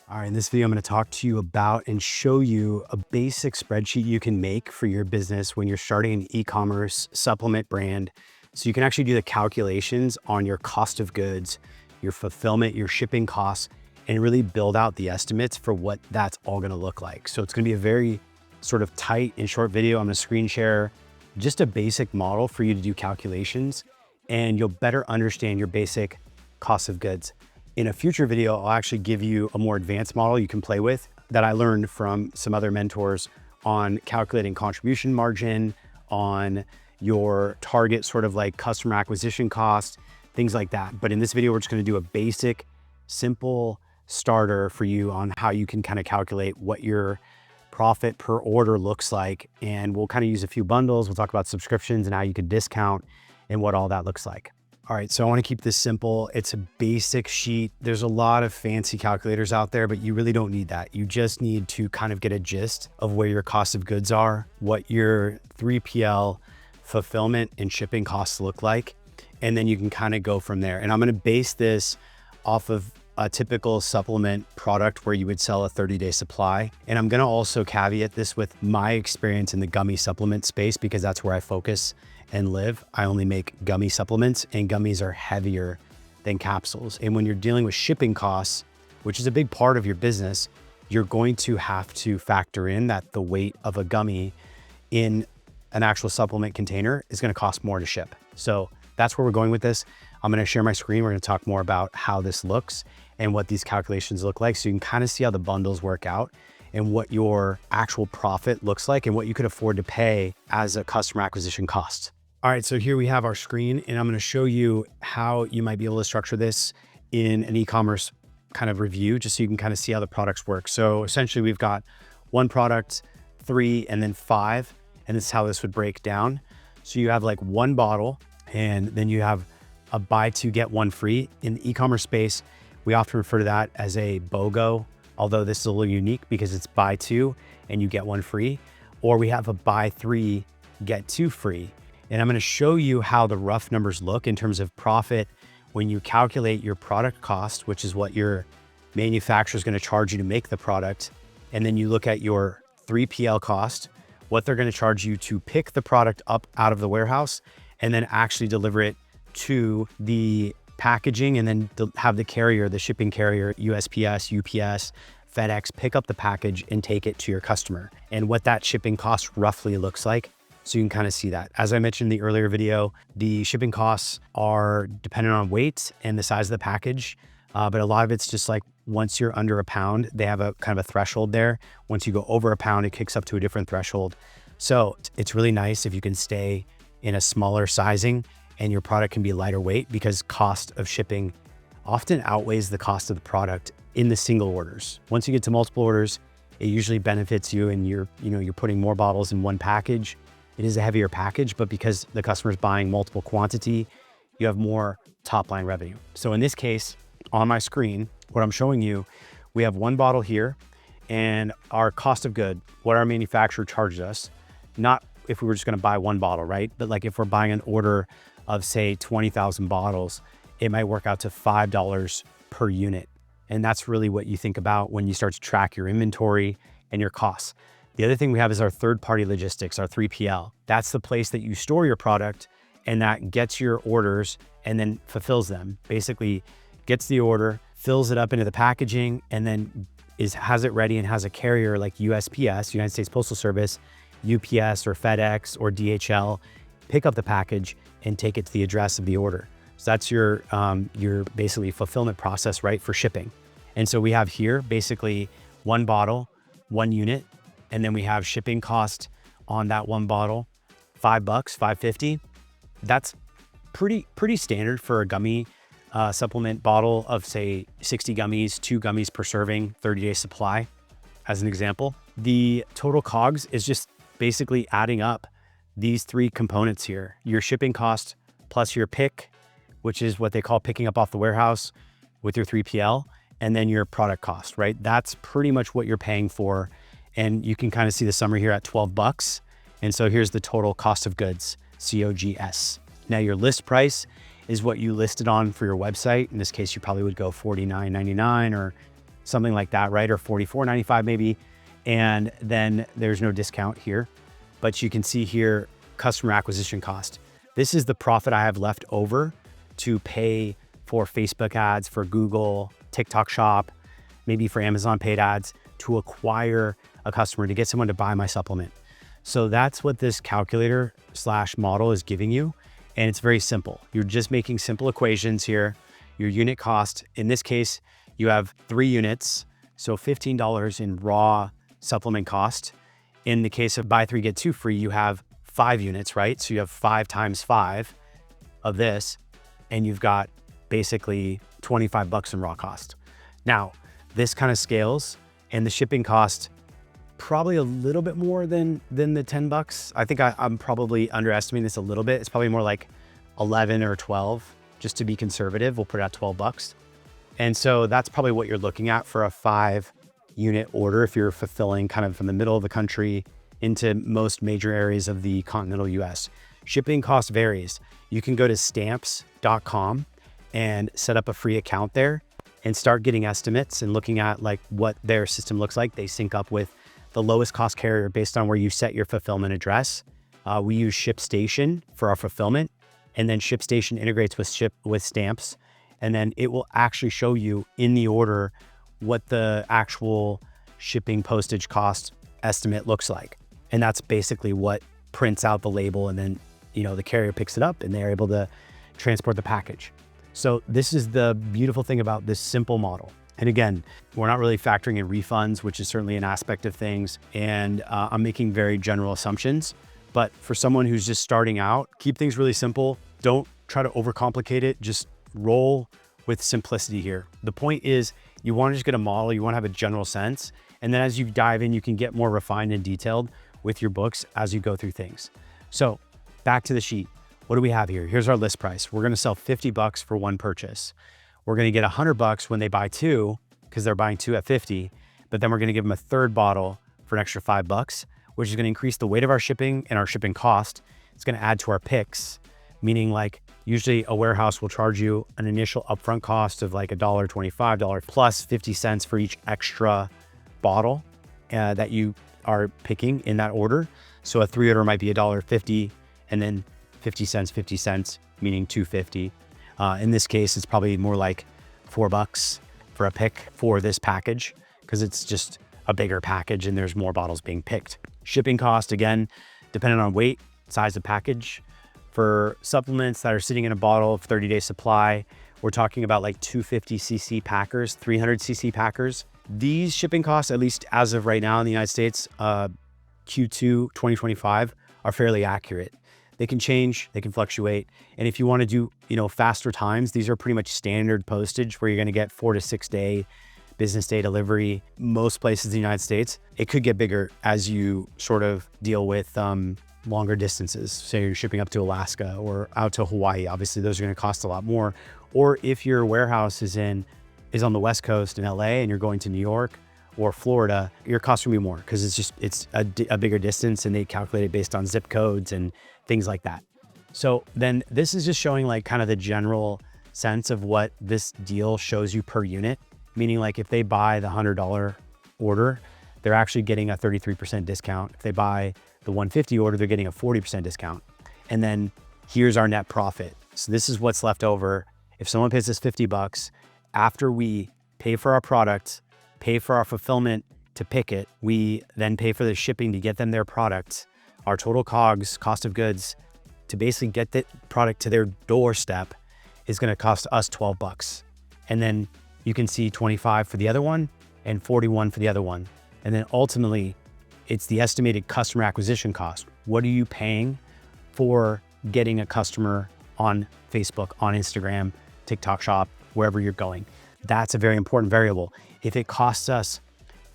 All right, in this video, I'm going to talk to you about and show you a basic spreadsheet you can make for your business when you're starting an e-commerce supplement brand. So you can actually do the calculations on your cost of goods, your fulfillment, your shipping costs, and really build out the estimates for what that's all going to look like. So it's going to be a very sort of tight and short video. I'm going to screen share just a basic model for you to do calculations, and you'll better understand your basic cost of goods. In a future video, I'll actually give you a more advanced model you can play with that I learned from some other mentors on calculating contribution margin, on your target sort of like customer acquisition cost, things like that. But in this video, we're just going to do a basic, simple starter for you on how you can kind of calculate what your profit per order looks like. And we'll kind of use a few bundles. We'll talk about subscriptions and how you can discount and what all that looks like. All right, so I want to keep this simple. It's a basic sheet. There's a lot of fancy calculators out there, but you really don't need that. You just need to kind of get a gist of where your cost of goods are, what your 3PL fulfillment and shipping costs look like, and then you can kind of go from there. And I'm going to base this off of a typical supplement product where you would sell a 30-day supply. And I'm going to also caveat this with my experience in the gummy supplement space, because that's where I focus and live. I only make gummy supplements, and gummies are heavier than capsules. And when you're dealing with shipping costs, which is a big part of your business, you're going to have to factor in that the weight of a gummy in an actual supplement container is going to cost more to ship. So that's where we're going with this. I'm going to share my screen. We're going to talk more about how this looks and what these calculations look like, so you can kind of see how the bundles work out and what your actual profit looks like and what you could afford to pay as a customer acquisition cost. All right, so here we have our screen, and I'm going to show you how you might be able to structure this in an e-commerce kind of review, just so you can kind of see how the products work. So essentially we've got 1 product, 3, and then 5, and this is how this would break down. So you have like 1 bottle, and then you have a buy 2, get 1 free. In the e-commerce space, we often refer to that as a BOGO, although this is a little unique because it's buy 2 and you get 1 free, or we have a buy 3, get 2 free. And I'm going to show you how the rough numbers look in terms of profit when you calculate your product cost, which is what your manufacturer is going to charge you to make the product. And then you look at your 3PL cost, what they're going to charge you to pick the product up out of the warehouse and then actually deliver it to the packaging, and then have the carrier, the shipping carrier, USPS, UPS, FedEx, pick up the package and take it to your customer, and what that shipping cost roughly looks like. So you can kind of see that. As I mentioned in the earlier video, the shipping costs are dependent on weight and the size of the package. But a lot of it's just like once you're under a pound, they have a kind of a threshold there. Once you go over a pound, it kicks up to a different threshold. So it's really nice if you can stay in a smaller sizing and your product can be lighter weight, because cost of shipping often outweighs the cost of the product in the single orders. Once you get to multiple orders, it usually benefits you, and you're putting more bottles in one package. It is a heavier package, but because the customer is buying multiple quantity, you have more top line revenue. So in this case, on my screen, what I'm showing you, we have 1 bottle here, and our cost of good, what our manufacturer charges us, not if we were just going to buy 1 bottle, right? But like if we're buying an order of say 20,000 bottles, it might work out to $5 per unit. And that's really what you think about when you start to track your inventory and your costs. The other thing we have is our third-party logistics, our 3PL. That's the place that you store your product, and that gets your orders and then fulfills them. Basically gets the order, fills it up into the packaging, and then has it ready and has a carrier like USPS, United States Postal Service, UPS or FedEx or DHL, pick up the package and take it to the address of the order. So that's your basically fulfillment process, right, for shipping. And so we have here basically 1 bottle, 1 unit, and then we have shipping cost on that 1 bottle, $5, $5.50. That's pretty standard for a gummy supplement bottle of say 60 gummies, 2 gummies per serving, 30-day supply, as an example. The total COGS is just basically adding up these 3 components here: your shipping cost plus your pick, which is what they call picking up off the warehouse with your 3PL, and then your product cost, right? That's pretty much what you're paying for. And you can kind of see the summary here at $12. And so here's the total cost of goods, COGS. Now your list price is what you listed on for your website. In this case, you probably would go $49.99 or something like that, right? Or $44.95 maybe. And then there's no discount here, but you can see here, customer acquisition cost. This is the profit I have left over to pay for Facebook ads, for Google, TikTok Shop, maybe for Amazon paid ads, to acquire a customer, to get someone to buy my supplement. So that's what this calculator / model is giving you. And it's very simple. You're just making simple equations here. Your unit cost, in this case, you have 3 units, so $15 in raw supplement cost. In the case of buy 3, get 2 free, you have 5 units, right? So you have 5 times 5 of this, and you've got basically $25 in raw cost. Now, this kind of scales, and the shipping cost probably a little bit more than the $10. I think I'm probably underestimating this a little bit. It's probably more like 11 or 12, just to be conservative. We'll put it at $12. And so that's probably what you're looking at for a 5-unit order if you're fulfilling kind of from the middle of the country into most major areas of the continental US. Shipping cost varies. You can go to stamps.com and set up a free account there and start getting estimates and looking at like what their system looks like. They sync up with the lowest cost carrier based on where you set your fulfillment address. We use ShipStation for our fulfillment, and then ShipStation integrates with Stamps, and then it will actually show you in the order what the actual shipping postage cost estimate looks like. And that's basically what prints out the label, and then the carrier picks it up and they're able to transport the package. So this is the beautiful thing about this simple model. And again, we're not really factoring in refunds, which is certainly an aspect of things. And I'm making very general assumptions, but for someone who's just starting out, keep things really simple. Don't try to overcomplicate it. Just roll with simplicity here. The point is you want to just get a model, you want to have a general sense. And then as you dive in, you can get more refined and detailed with your books as you go through things. So back to the sheet. What do we have here? Here's our list price. We're going to sell $50 for 1 purchase. We're going to get $100 when they buy 2, because they're buying 2 at 50, but then we're going to give them a 3rd bottle for an extra $5, which is going to increase the weight of our shipping and our shipping cost. It's going to add to our picks, meaning like usually a warehouse will charge you an initial upfront cost of like $1.25 plus 50 cents for each extra bottle that you are picking in that order. So a 3 order might be $1.50 and then 50 cents, meaning $2.50. In this case, it's probably more like $4 for a pick for this package, because it's just a bigger package and there's more bottles being picked. Shipping cost, again, depending on weight, size of package. For supplements that are sitting in a bottle of 30-day supply, we're talking about like 250cc packers, 300cc packers. These shipping costs, at least as of right now in the United States, Q2 2025, are fairly accurate. They can change, they can fluctuate. And if you want to do, faster times, these are pretty much standard postage where you're going to get 4 to 6 day business day delivery. Most places in the United States, it could get bigger as you sort of deal with longer distances. Say you're shipping up to Alaska or out to Hawaii. Obviously, those are going to cost a lot more. Or if your warehouse is on the West Coast in LA and you're going to New York or Florida, your cost will be more because it's a bigger distance, and they calculate it based on zip codes and things like that. So then this is just showing like kind of the general sense of what this deal shows you per unit, meaning like if they buy the $100 order, they're actually getting a 33% discount. If they buy the $150 order, they're getting a 40% discount. And then here's our net profit. So this is what's left over. If someone pays us $50, after we pay for our product, pay for our fulfillment to pick it, we then pay for the shipping to get them their product. Our total COGS, cost of goods, to basically get the product to their doorstep is going to cost us $12. And then you can see 25 for the other one and 41 for the other one. And then ultimately, it's the estimated customer acquisition cost. What are you paying for getting a customer on Facebook, on Instagram, TikTok Shop, wherever you're going? That's a very important variable. If it costs us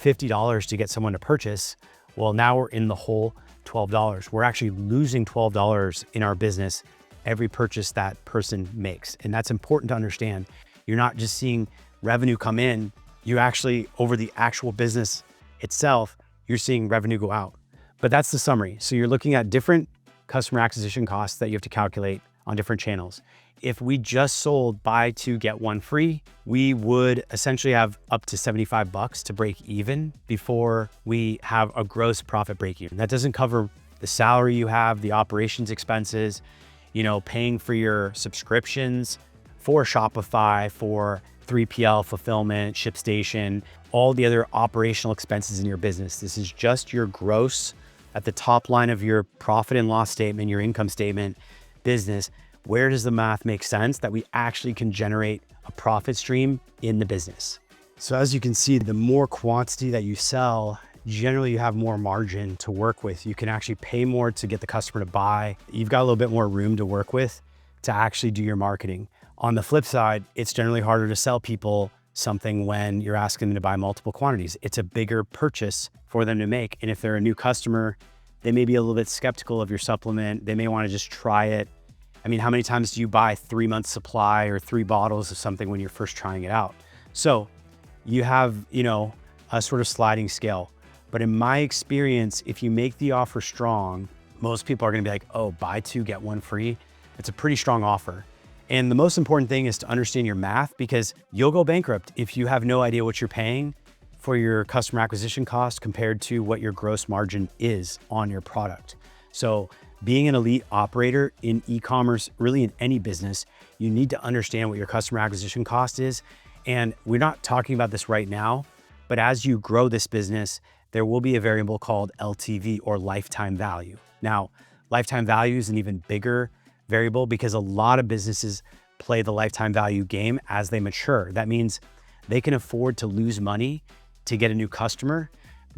$50 to get someone to purchase, well, now we're in the hole $12. We're actually losing $12 in our business every purchase that person makes. And that's important to understand. You're not just seeing revenue come in, you actually, over the actual business itself, you're seeing revenue go out. But that's the summary. So you're looking at different customer acquisition costs that you have to calculate on different channels. If we just sold buy two, get one free, we would essentially have up to 75 bucks to break even before we have a gross profit break even. That doesn't cover the salary you have, the operations expenses, you know, paying for your subscriptions for Shopify, for 3PL fulfillment, ShipStation, all the other operational expenses in your business. This is just your gross at the top line of your profit and loss statement, your income statement business. Where does the math make sense that we actually can generate a profit stream in the business? So as you can see, the more quantity that you sell, generally you have more margin to work with. You can actually pay more to get the customer to buy. You've got a little bit more room to work with to actually do your marketing. On the flip side, it's generally harder to sell people something when you're asking them to buy multiple quantities. It's a bigger purchase for them to make. And if they're a new customer, they may be a little bit skeptical of your supplement. They may want to just try it. I mean, how many times do you buy 3 months supply or 3 bottles of something when you're first trying it out? So you have, you know, a sort of sliding scale. But in my experience, if you make the offer strong, most people are going to be like, oh, buy two, get one free. It's a pretty strong offer. And the most important thing is to understand your math, because you'll go bankrupt if you have no idea what you're paying for your customer acquisition cost compared to what your gross margin is on your product. So being an elite operator in e-commerce, really in any business, you need to understand what your customer acquisition cost is. And we're not talking about this right now, but as you grow this business, there will be a variable called LTV, or lifetime value. Now, lifetime value is an even bigger variable because a lot of businesses play the lifetime value game as they mature. That means they can afford to lose money to get a new customer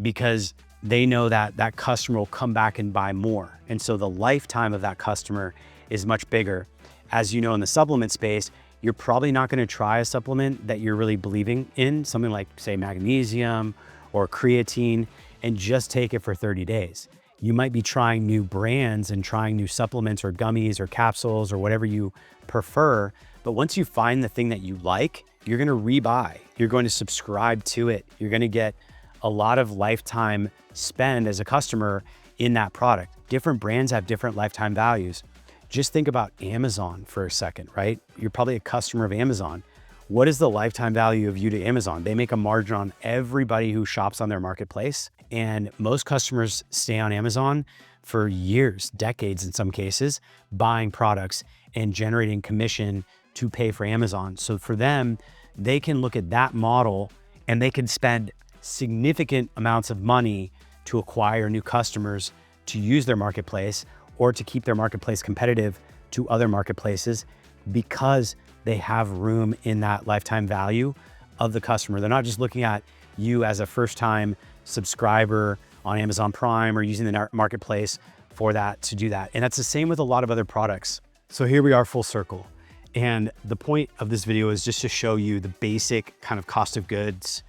because they know that that customer will come back and buy more. And so the lifetime of that customer is much bigger. As you know, in the supplement space, you're probably not going to try a supplement that you're really believing in, something like, say, magnesium or creatine, and just take it for 30 days. You might be trying new brands and trying new supplements or gummies or capsules or whatever you prefer. But once you find the thing that you like, you're going to rebuy. You're going to subscribe to it. You're going to get a lot of lifetime spend as a customer in that product. Different brands have different lifetime values. Just think about Amazon for a second, right? You're probably a customer of Amazon. What is the lifetime value of you to Amazon? They make a margin on everybody who shops on their marketplace. And most customers stay on Amazon for years, decades in some cases, buying products and generating commission to pay for Amazon. So for them, they can look at that model and they can spend significant amounts of money to acquire new customers to use their marketplace or to keep their marketplace competitive to other marketplaces because they have room in that lifetime value of the customer. They're not just looking at you as a first-time subscriber on Amazon Prime or using the marketplace for that to do that. And that's the same with a lot of other products. So here we are full circle. And the point of this video is just to show you the basic kind of cost of goods,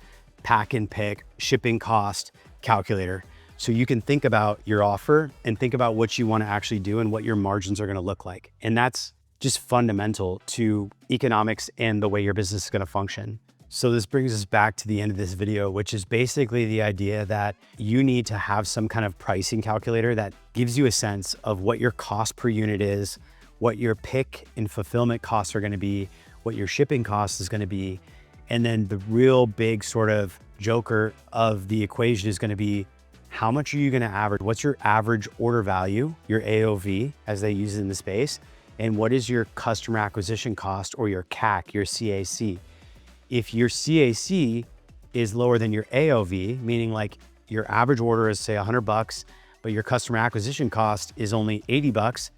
pack and pick, shipping cost calculator. So you can think about your offer and think about what you want to actually do and what your margins are going to look like. And that's just fundamental to economics and the way your business is going to function. So this brings us back to the end of this video, which is basically the idea that you need to have some kind of pricing calculator that gives you a sense of what your cost per unit is, what your pick and fulfillment costs are going to be, what your shipping cost is going to be. And then the real big sort of joker of the equation is going to be, how much are you going to average? What's your average order value, your AOV, as they use it in the space? And what is your customer acquisition cost, or your CAC, your CAC? If your CAC is lower than your AOV, meaning like your average order is say $100, but your customer acquisition cost is only $80,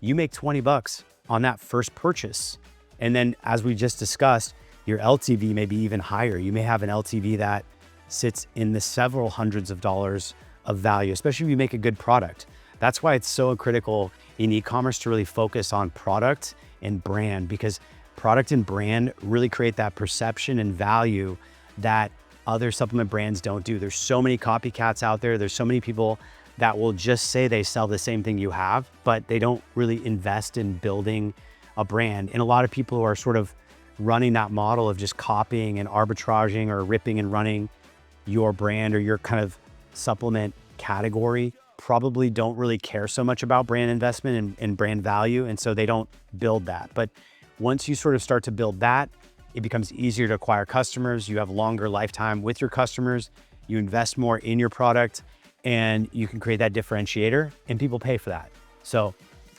you make $20 on that first purchase. And then as we just discussed, your LTV may be even higher. You may have an LTV that sits in the several hundreds of dollars of value, especially if you make a good product. That's why it's so critical in e-commerce to really focus on product and brand, because product and brand really create that perception and value that other supplement brands don't do. There's so many copycats out there. There's so many people that will just say they sell the same thing you have, but they don't really invest in building a brand. And a lot of people who are sort of running that model of just copying and arbitraging or ripping and running your brand or your kind of supplement category probably don't really care so much about brand investment and brand value. And so they don't build that. But once you sort of start to build that, it becomes easier to acquire customers. You have longer lifetime with your customers. You invest more in your product and you can create that differentiator and people pay for that. So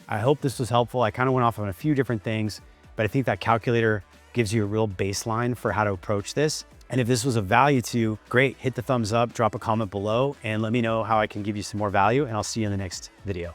I hope this was helpful. I kind of went off on a few different things, but I think that calculator gives you a real baseline for how to approach this. And if this was of value to you, great, hit the thumbs up, drop a comment below, and let me know how I can give you some more value, and I'll see you in the next video.